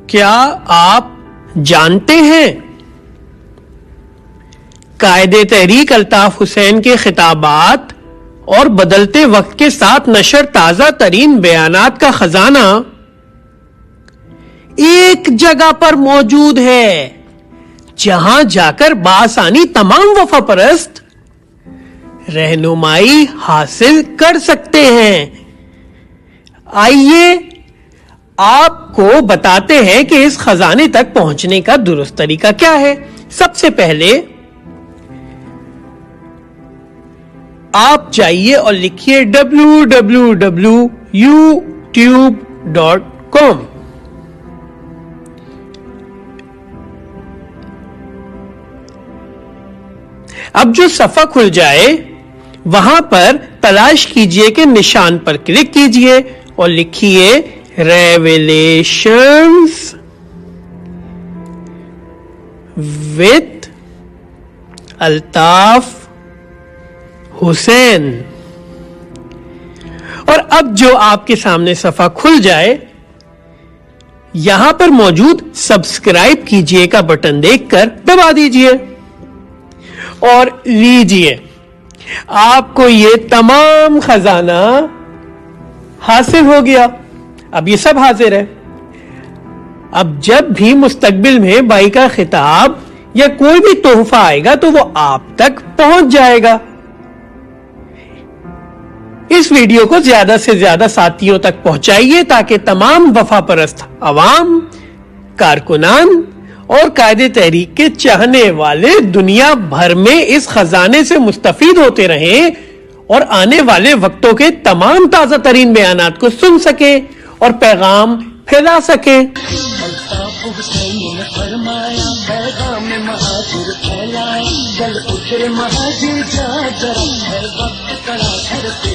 کیا آپ جانتے ہیں قائد تحریک الطاف حسین کے خطابات اور بدلتے وقت کے ساتھ نشر تازہ ترین بیانات کا خزانہ ایک جگہ پر موجود ہے جہاں جا کر بآسانی تمام وفا پرست رہنمائی حاصل کر سکتے ہیں؟ آئیے آپ کو بتاتے ہیں کہ اس خزانے تک پہنچنے کا درست طریقہ کیا ہے۔ سب سے پہلے آپ جائیے اور لکھیے www.youtube.com۔ اب جو صفحہ کھل جائے وہاں پر تلاش کیجئے کہ نشان پر کلک کیجئے اور لکھیے ریویلیشنز وتھ الطاف حسین، اور اب جو آپ کے سامنے صفحہ کھل جائے یہاں پر موجود سبسکرائب کیجئے کا بٹن دیکھ کر دبا دیجئے اور لیجئے، آپ کو یہ تمام خزانہ حاصل ہو گیا۔ اب یہ سب حاضر ہے۔ اب جب بھی مستقبل میں بھائی کا خطاب یا کوئی بھی تحفہ آئے گا تو وہ آپ تک پہنچ جائے گا۔ اس ویڈیو کو زیادہ سے زیادہ ساتھیوں تک پہنچائیے تاکہ تمام وفا پرست عوام، کارکنان اور قائد تحریک کے چاہنے والے دنیا بھر میں اس خزانے سے مستفید ہوتے رہیں اور آنے والے وقتوں کے تمام تازہ ترین بیانات کو سن سکیں اور پیغام پھیلا سکیں۔ الطاف حسین نے فرمایا پیغام مہاجر پھیلائے، جل اتر مہاجر جا کر ہے وقت کڑا گھر پہ